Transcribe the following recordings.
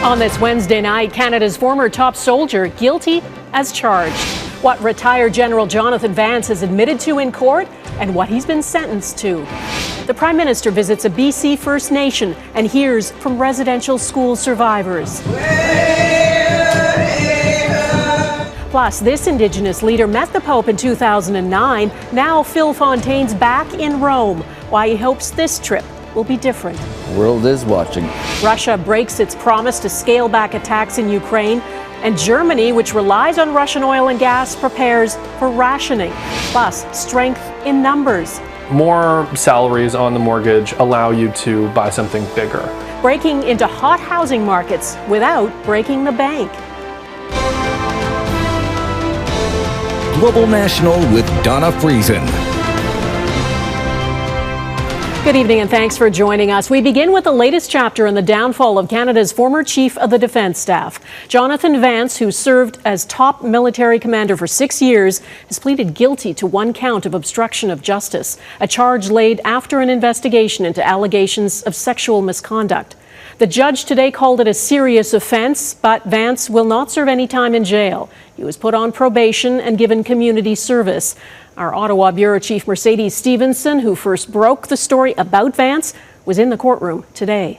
On this Wednesday night, Canada's former top soldier guilty as charged. What retired General Jonathan Vance has admitted to in court and what he's been sentenced to. The Prime Minister visits a BC First Nation and hears from residential school survivors. Plus, this Indigenous leader met the Pope in 2009. Now Phil Fontaine's back in Rome. Why he hopes this trip will be different. The world is watching. Russia breaks its promise to scale back attacks in Ukraine. And Germany, which relies on Russian oil and gas, prepares for rationing. Plus, strength in numbers. More salaries on the mortgage allow you to buy something bigger. Breaking into hot housing markets without breaking the bank. Global National with Donna Friesen. Good evening and thanks for joining us. We begin with the latest chapter in the downfall of Canada's former Chief of the Defence Staff. Jonathan Vance, who served as top military commander for 6 years, has pleaded guilty to one count of obstruction of justice, a charge laid after an investigation into allegations of sexual misconduct. The judge today called it a serious offence, but Vance will not serve any time in jail. He was put on probation and given community service. Our Ottawa Bureau Chief Mercedes Stephenson, who first broke the story about Vance, was in the courtroom today.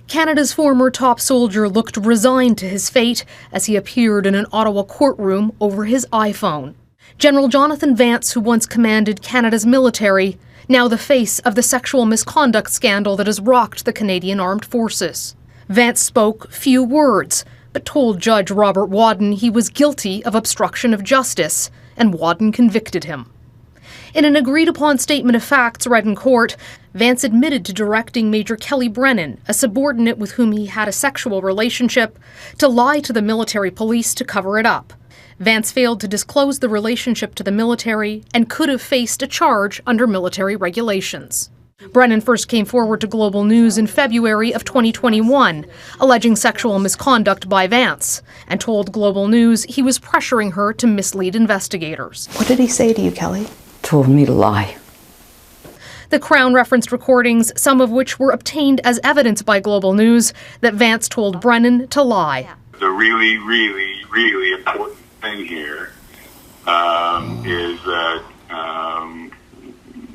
Canada's former top soldier looked resigned to his fate as he appeared in an Ottawa courtroom over his iPhone. General Jonathan Vance, who once commanded Canada's military, now the face of the sexual misconduct scandal that has rocked the Canadian Armed Forces. Vance spoke few words, but told Judge Robert Wadden he was guilty of obstruction of justice, and Wadden convicted him. In an agreed-upon statement of facts read in court, Vance admitted to directing Major Kelly Brennan, a subordinate with whom he had a sexual relationship, to lie to the military police to cover it up. Vance failed to disclose the relationship to the military and could have faced a charge under military regulations. Brennan first came forward to Global News in February of 2021, alleging sexual misconduct by Vance, and told Global News he was pressuring her to mislead investigators. What did he say to you, Kelly? Told me to lie. The Crown referenced recordings, some of which were obtained as evidence by Global News, that Vance told Brennan to lie. The really important thing here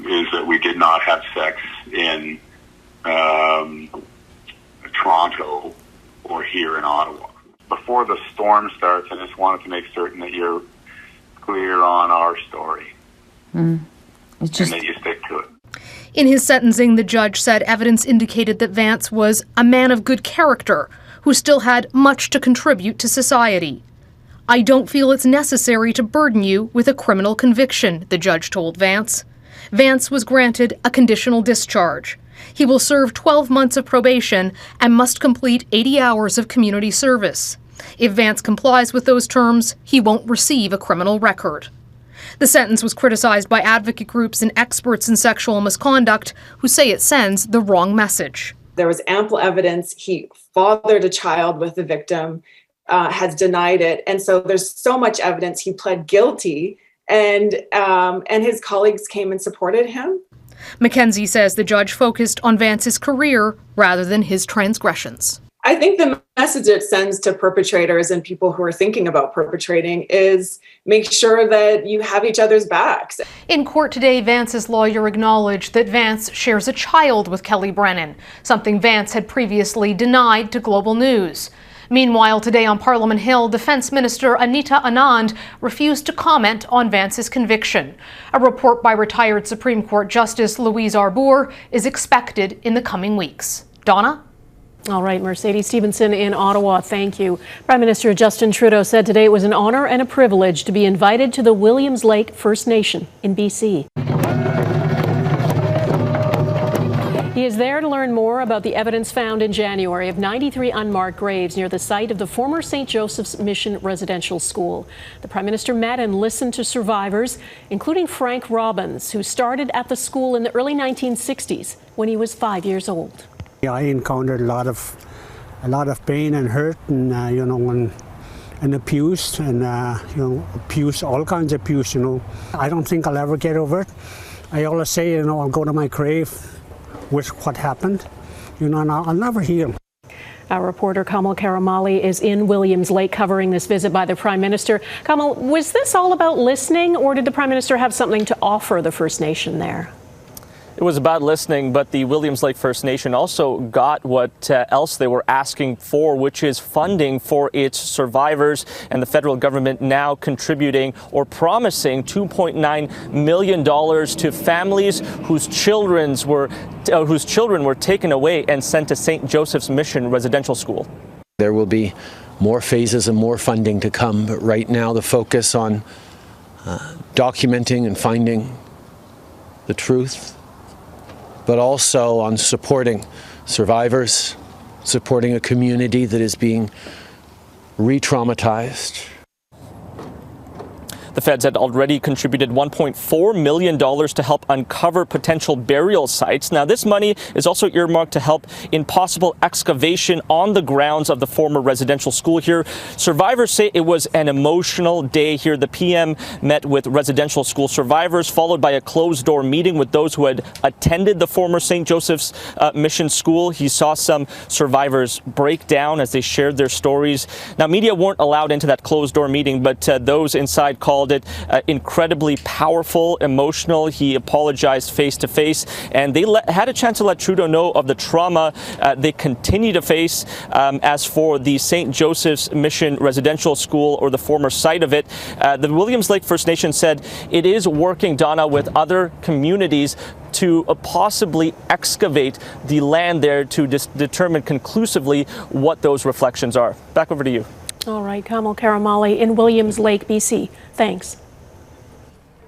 is that we did not have sex in Toronto or here in Ottawa. Before the storm starts, I just wanted to make certain that you're clear on our story and that you stick to it. In his sentencing, the judge said evidence indicated that Vance was a man of good character who still had much to contribute to society. I don't feel it's necessary to burden you with a criminal conviction, the judge told Vance. Vance was granted a conditional discharge. He will serve 12 months of probation and must complete 80 hours of community service. If Vance complies with those terms, he won't receive a criminal record. The sentence was criticized by advocate groups and experts in sexual misconduct who say it sends the wrong message. There was ample evidence. He fathered a child with the victim, has denied it. And so there's so much evidence. He pled guilty. And his colleagues came and supported him. Mackenzie says the judge focused on Vance's career rather than his transgressions. I think the message it sends to perpetrators and people who are thinking about perpetrating is make sure that you have each other's backs. In court today, Vance's lawyer acknowledged that Vance shares a child with Kelly Brennan, something Vance had previously denied to Global News. Meanwhile, today on Parliament Hill, Defence Minister Anita Anand refused to comment on Vance's conviction. A report by retired Supreme Court Justice Louise Arbour is expected in the coming weeks. Donna? All right, Mercedes Stephenson in Ottawa, thank you. Prime Minister Justin Trudeau said today it was an honour and a privilege to be invited to the Williams Lake First Nation in BC. He is there to learn more about the evidence found in January of 93 unmarked graves near the site of the former St. Joseph's Mission Residential School. The Prime Minister met and listened to survivors, including Frank Robbins, who started at the school in the early 1960s when he was 5 years old. I encountered a lot of pain and hurt, and and abuse, and abuse, all kinds of abuse. I don't think I'll ever get over it. I always say, I'll go to my grave with what happened, and I'll never heal. Our reporter Kamil Karamali is in Williams Lake covering this visit by the Prime Minister. Kamil, was this all about listening, or did the Prime Minister have something to offer the First Nation there? It was about listening, but the Williams Lake First Nation also got what else they were asking for, which is funding for its survivors, and the federal government now contributing or promising $2.9 million to families whose children were taken away and sent to St. Joseph's Mission Residential School. There will be more phases and more funding to come, but right now the focus on documenting and finding the truth, but also on supporting survivors, supporting a community that is being re-traumatized. The feds had already contributed $1.4 million to help uncover potential burial sites. Now, this money is also earmarked to help in possible excavation on the grounds of the former residential school here. Survivors say it was an emotional day here. The PM met with residential school survivors, followed by a closed-door meeting with those who had attended the former St. Joseph's Mission School. He saw some survivors break down as they shared their stories. Now, media weren't allowed into that closed-door meeting, but those inside called it incredibly powerful, emotional. He apologized face to face, and they had a chance to let Trudeau know of the trauma they continue to face. As for the St. Joseph's Mission Residential School, or the former site of it, the Williams Lake First Nation said it is working, Donna, with other communities to possibly excavate the land there to determine conclusively what those reflections are. Back over to you. All right, Kamil Karamali in Williams Lake, BC. Thanks.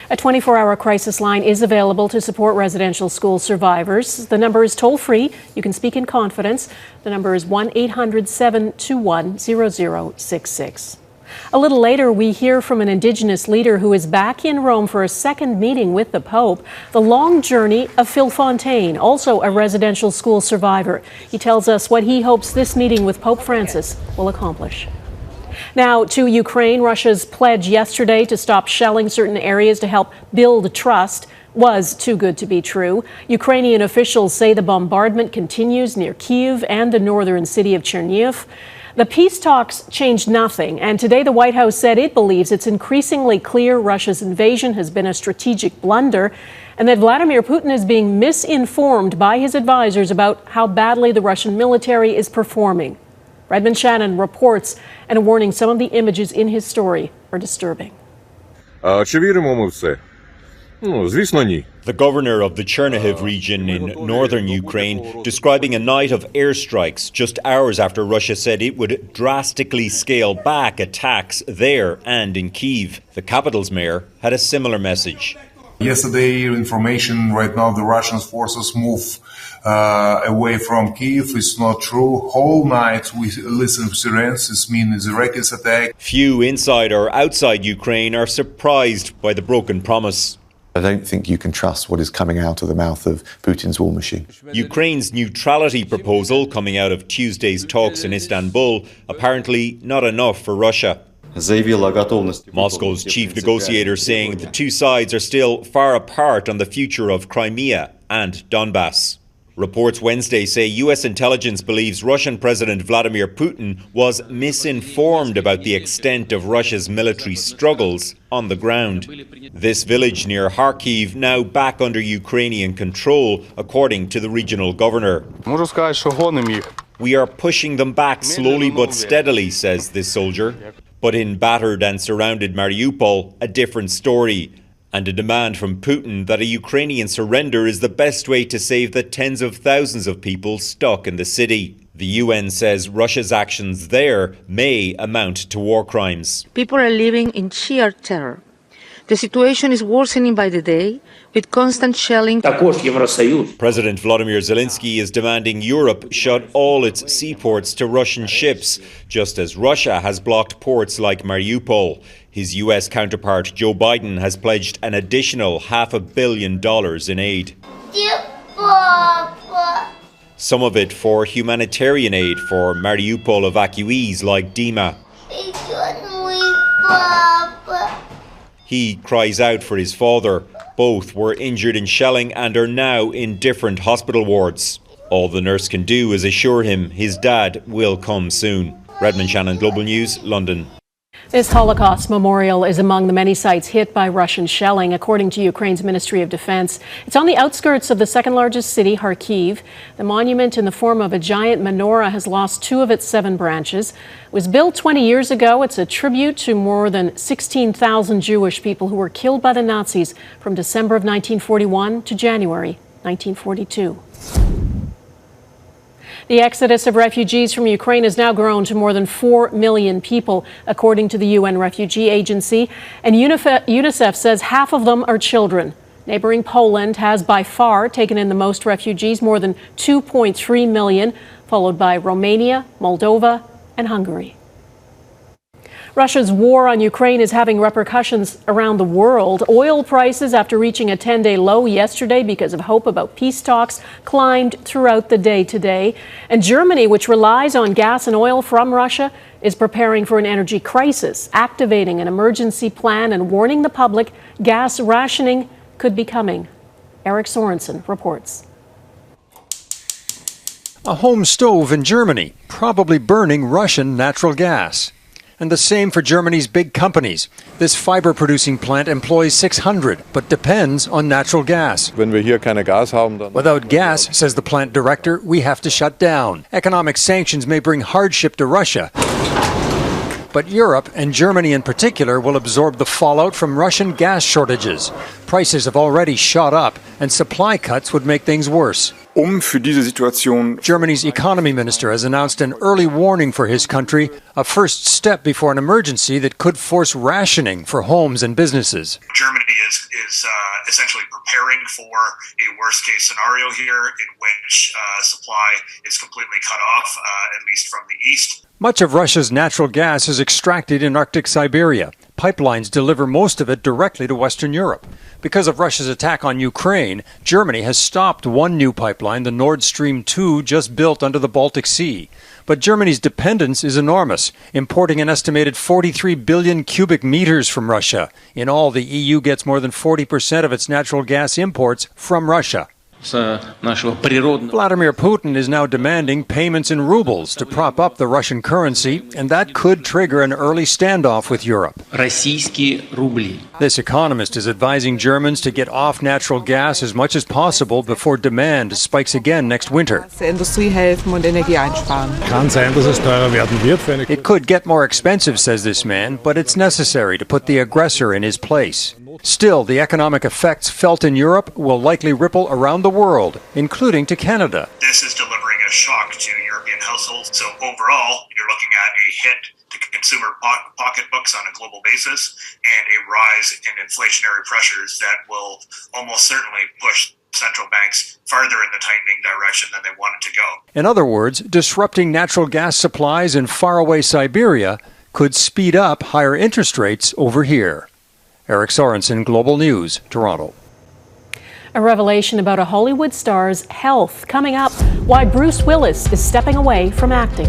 A 24-hour crisis line is available to support residential school survivors. The number is toll-free. You can speak in confidence. The number is 1-800-721-0066. A little later, we hear from an Indigenous leader who is back in Rome for a second meeting with the Pope. The long journey of Phil Fontaine, also a residential school survivor. He tells us what he hopes this meeting with Pope Francis will accomplish. Now to Ukraine. Russia's pledge yesterday to stop shelling certain areas to help build trust was too good to be true. Ukrainian officials say the bombardment continues near Kyiv and the northern city of Chernihiv. The peace talks changed nothing, and today the White House said it believes it's increasingly clear Russia's invasion has been a strategic blunder and that Vladimir Putin is being misinformed by his advisors about how badly the Russian military is performing. Redmond Shannon reports, and a warning, some of the images in his story are disturbing. The governor of the Chernihiv region in northern Ukraine describing a night of airstrikes just hours after Russia said it would drastically scale back attacks there and in Kyiv. The capital's mayor had a similar message. Yesterday, information right now the Russian forces move away from Kyiv. It's not true. Whole night we listen to sirens. This means a reckless attack. Few inside or outside Ukraine are surprised by the broken promise. I don't think you can trust what is coming out of the mouth of Putin's war machine. Ukraine's neutrality proposal coming out of Tuesday's talks in Istanbul, apparently not enough for Russia. Moscow's chief negotiator saying the two sides are still far apart on the future of Crimea and Donbas. Reports Wednesday say US intelligence believes Russian President Vladimir Putin was misinformed about the extent of Russia's military struggles on the ground. This village near Kharkiv now back under Ukrainian control, according to the regional governor. We are pushing them back slowly but steadily, says this soldier. But in battered and surrounded Mariupol, a different story. And a demand from Putin that a Ukrainian surrender is the best way to save the tens of thousands of people stuck in the city. The UN says Russia's actions there may amount to war crimes. People are living in sheer terror. The situation is worsening by the day, with constant shelling. President Vladimir Zelensky is demanding Europe shut all its seaports to Russian ships, just as Russia has blocked ports like Mariupol. His US counterpart Joe Biden has pledged an additional $500 million in aid. Some of it for humanitarian aid for Mariupol evacuees like Dima. He cries out for his father. Both were injured in shelling and are now in different hospital wards. All the nurse can do is assure him his dad will come soon. Redmond Shannon, Global News, London. This Holocaust memorial is among the many sites hit by Russian shelling, according to Ukraine's Ministry of Defense. It's on the outskirts of the second largest city, Kyiv. The monument, in the form of a giant menorah, has lost 2 of its 7 branches. It was built 20 years ago. It's a tribute to more than 16,000 Jewish people who were killed by the Nazis from December of 1941 to January 1942. The exodus of refugees from Ukraine has now grown to more than 4 million people, according to the UN Refugee Agency. And UNICEF says half of them are children. Neighboring Poland has by far taken in the most refugees, more than 2.3 million, followed by Romania, Moldova, and Hungary. Russia's war on Ukraine is having repercussions around the world. Oil prices, after reaching a 10-day low yesterday because of hope about peace talks, climbed throughout the day today. And Germany, which relies on gas and oil from Russia, is preparing for an energy crisis, activating an emergency plan and warning the public gas rationing could be coming. Eric Sorensen reports. A home stove in Germany, probably burning Russian natural gas. And the same for Germany's big companies. This fiber-producing plant employs 600, but depends on natural gas. Without gas, says the plant director, we have to shut down. Economic sanctions may bring hardship to Russia. But Europe, and Germany in particular, will absorb the fallout from Russian gas shortages. Prices have already shot up, and supply cuts would make things worse. Germany's economy minister has announced an early warning for his country, a first step before an emergency that could force rationing for homes and businesses. Germany is essentially preparing for a worst-case scenario here in which supply is completely cut off, at least from the east. Much of Russia's natural gas is extracted in Arctic Siberia. Pipelines deliver most of it directly to Western Europe. Because of Russia's attack on Ukraine, Germany has stopped one new pipeline, the Nord Stream 2, just built under the Baltic Sea. But Germany's dependence is enormous, importing an estimated 43 billion cubic meters from Russia. In all, the EU gets more than 40% of its natural gas imports from Russia. Vladimir Putin is now demanding payments in rubles to prop up the Russian currency, and that could trigger an early standoff with Europe. This economist is advising Germans to get off natural gas as much as possible before demand spikes again next winter. It could get more expensive, says this man, but it's necessary to put the aggressor in his place. Still, the economic effects felt in Europe will likely ripple around the world, including to Canada. This is delivering a shock to European households. So overall, you're looking at a hit to consumer pocketbooks on a global basis and a rise in inflationary pressures that will almost certainly push central banks farther in the tightening direction than they wanted to go. In other words, disrupting natural gas supplies in faraway Siberia could speed up higher interest rates over here. Eric Sorensen, Global News, Toronto. A revelation about a Hollywood star's health. Coming up, why Bruce Willis is stepping away from acting.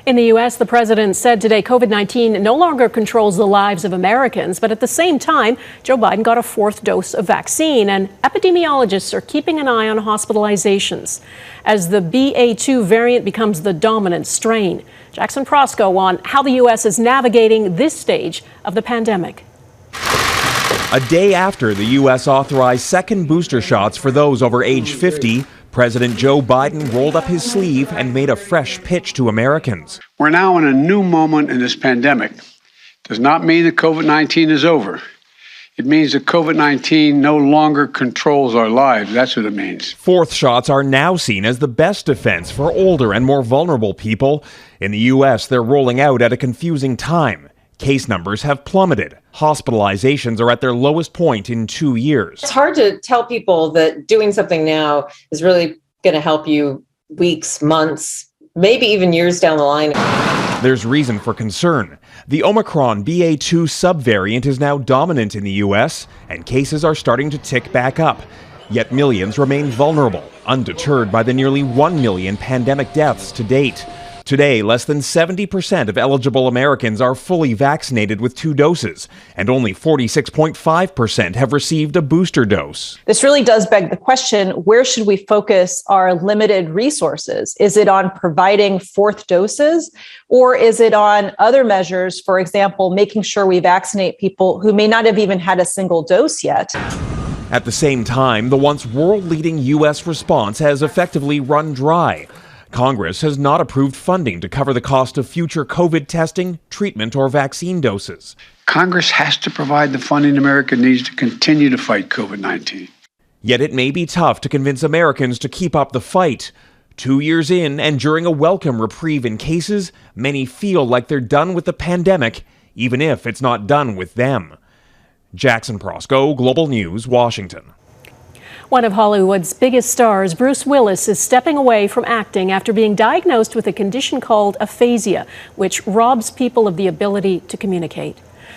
In the U.S., the president said today COVID-19 no longer controls the lives of Americans, but at the same time, Joe Biden got a 4th dose of vaccine, and epidemiologists are keeping an eye on hospitalizations as the BA2 variant becomes the dominant strain. Jackson Prosco on how the U.S. is navigating this stage of the pandemic. A day after the U.S. authorized second booster shots for those over age 50, President Joe Biden rolled up his sleeve and made a fresh pitch to Americans. We're now in a new moment in this pandemic. Does not mean that COVID-19 is over. It means that COVID-19 no longer controls our lives. That's what it means. 4th shots are now seen as the best defense for older and more vulnerable people. In the U.S., they're rolling out at a confusing time. Case numbers have plummeted. Hospitalizations are at their lowest point in 2 years. It's hard to tell people that doing something now is really going to help you weeks, months, maybe even years down the line. There's reason for concern. The Omicron BA2 subvariant is now dominant in the U.S., and cases are starting to tick back up. Yet millions remain vulnerable, undeterred by the nearly 1 million pandemic deaths to date. Today, less than 70% of eligible Americans are fully vaccinated with 2 doses, and only 46.5% have received a booster dose. This really does beg the question, where should we focus our limited resources? Is it on providing 4th doses, or is it on other measures, for example, making sure we vaccinate people who may not have even had a single dose yet? At the same time, the once world-leading U.S. response has effectively run dry. Congress has not approved funding to cover the cost of future COVID testing, treatment, or vaccine doses. Congress has to provide the funding America needs to continue to fight COVID-19. Yet it may be tough to convince Americans to keep up the fight. 2 years in, and during a welcome reprieve in cases, many feel like they're done with the pandemic, even if it's not done with them. Jackson Prosco, Global News, Washington. One of Hollywood's biggest stars, Bruce Willis, is stepping away from acting after being diagnosed with a condition called aphasia, which robs people of the ability to communicate.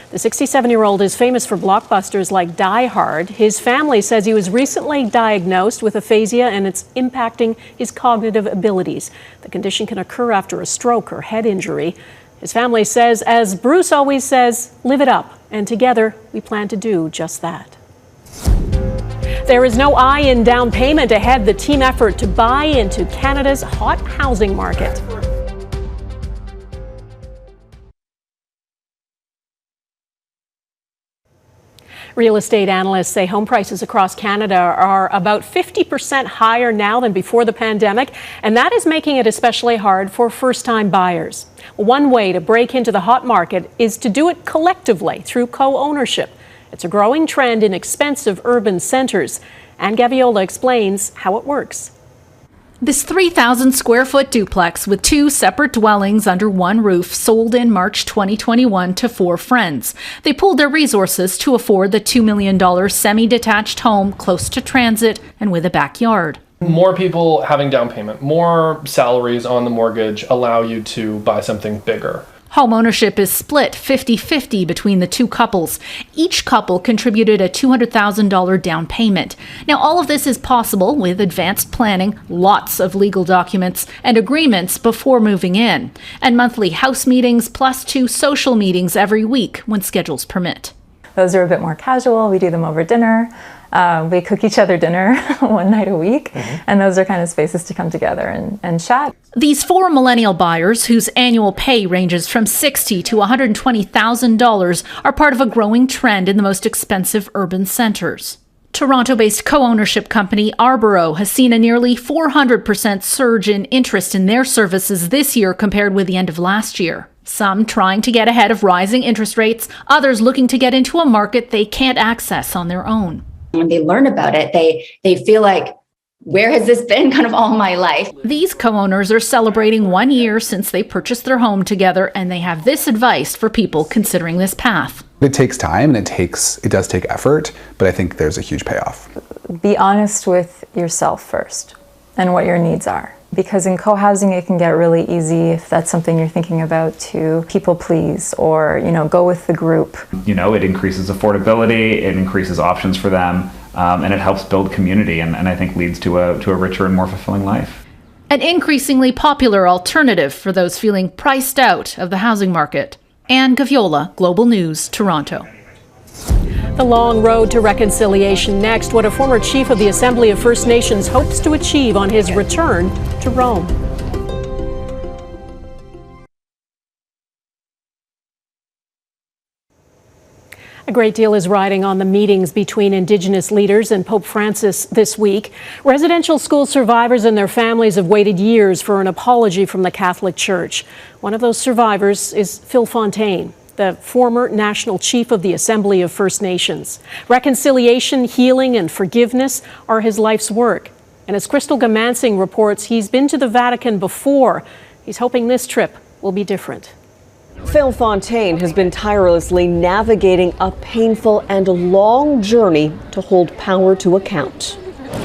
The 67-year-old is famous for blockbusters like Die Hard. His family says he was recently diagnosed with aphasia and it's impacting his cognitive abilities. The condition can occur after a stroke or head injury. His family says, as Bruce always says, live it up. And together, we plan to do just that. There is no I in down payment ahead, the team effort to buy into Canada's hot housing market. Real estate analysts say home prices across Canada are about 50% higher now than before the pandemic, and that is making it especially hard for first-time buyers. One way to break into the hot market is to do it collectively through co-ownership. It's a growing trend in expensive urban centres. Anne Gaviola explains how it works. This 3,000 square foot duplex with 2 separate dwellings under one roof sold in March 2021 to 4 friends. They pooled their resources to afford the $2 million semi-detached home close to transit and with a backyard. More people having down payment, more salaries on the mortgage allow you to buy something bigger. Home ownership is split 50-50 between the 2 couples. Each couple contributed a $200,000 down payment. Now, all of this is possible with advanced planning, lots of legal documents, and agreements before moving in, and monthly house meetings plus 2 social meetings every week when schedules permit. Those are a bit more casual. We do them over dinner. We cook each other dinner one night a week, and those are kind of spaces to come together and chat. These 4 millennial buyers, whose annual pay ranges from $60,000 to $120,000, are part of a growing trend in the most expensive urban centres. Toronto-based co-ownership company Arboro has seen a nearly 400% surge in interest in their services this year compared with the end of last year. Some trying to get ahead of rising interest rates, others looking to get into a market they can't access on their own. When they learn about it, they feel like, where has this been kind of all my life? These co-owners are celebrating 1 year since they purchased their home together, and they have this advice for people considering this path. It takes time and it does take effort, but I think there's a huge payoff. Be honest with yourself first and what your needs are. Because in co-housing, it can get really easy, if that's something you're thinking about, to people please or, go with the group. It increases affordability, it increases options for them, and it helps build community and I think leads to a richer and more fulfilling life. An increasingly popular alternative for those feeling priced out of the housing market. Anne Gaviola, Global News, Toronto. The long road to reconciliation next, what a former chief of the Assembly of First Nations hopes to achieve on his return to Rome. A great deal is riding on the meetings between Indigenous leaders and Pope Francis this week. Residential school survivors and their families have waited years for an apology from the Catholic Church. One of those survivors is Phil Fontaine, the former national chief of the Assembly of First Nations. Reconciliation, healing, and forgiveness are his life's work. And as Crystal Gamansing reports, he's been to the Vatican before. He's hoping this trip will be different. Phil Fontaine has been tirelessly navigating a painful and long journey to hold power to account.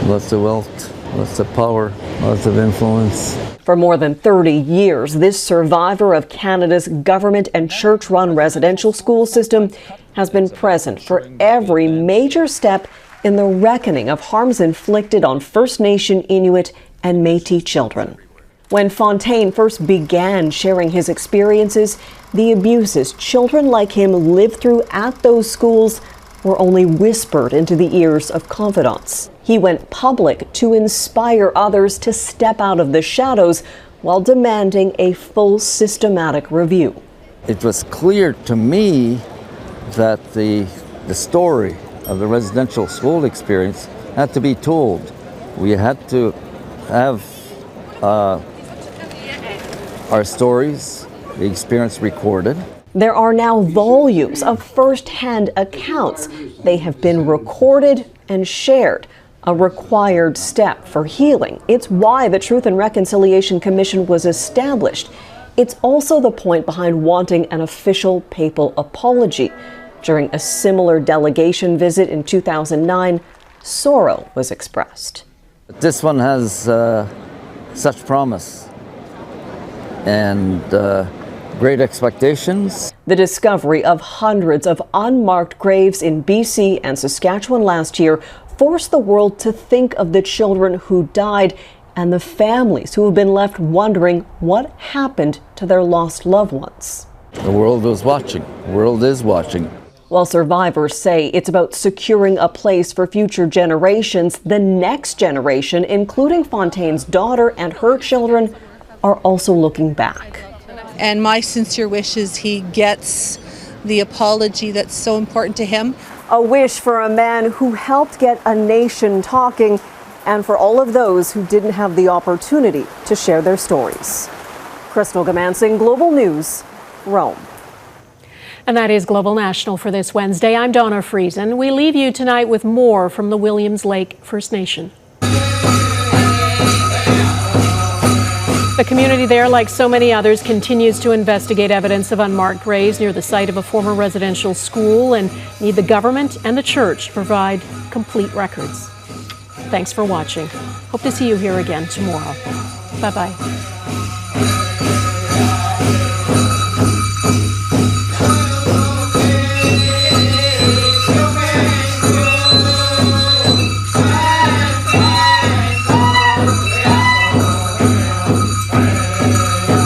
Lots of wealth, lots of power, lots of influence. For more than 30 years, this survivor of Canada's government and church-run residential school system has been present for every major step in the reckoning of harms inflicted on First Nation, Inuit, and Métis children. When Fontaine first began sharing his experiences, the abuses children like him lived through at those schools were only whispered into the ears of confidants. He went public to inspire others to step out of the shadows while demanding a full systematic review. It was clear to me that the story of the residential school experience had to be told. We had to have our stories, the experience recorded. There are now volumes of first-hand accounts. They have been recorded and shared, a required step for healing. It's why the Truth and Reconciliation Commission was established. It's also the point behind wanting an official papal apology. During a similar delegation visit in 2009, sorrow was expressed. This one has such promise and great expectations. The discovery of hundreds of unmarked graves in BC and Saskatchewan last year forced the world to think of the children who died and the families who have been left wondering what happened to their lost loved ones. The world was watching. The world is watching. While survivors say it's about securing a place for future generations, the next generation, including Fontaine's daughter and her children, are also looking back. And my sincere wish is he gets the apology that's so important to him. A wish for a man who helped get a nation talking, and for all of those who didn't have the opportunity to share their stories. Crystal Gamansing, Global News, Rome. And that is Global National for this Wednesday. I'm Donna Friesen. We leave you tonight with more from the Williams Lake First Nation. The community there, like so many others, continues to investigate evidence of unmarked graves near the site of a former residential school and need the government and the church to provide complete records. Thanks for watching. Hope to see you here again tomorrow. Bye-bye.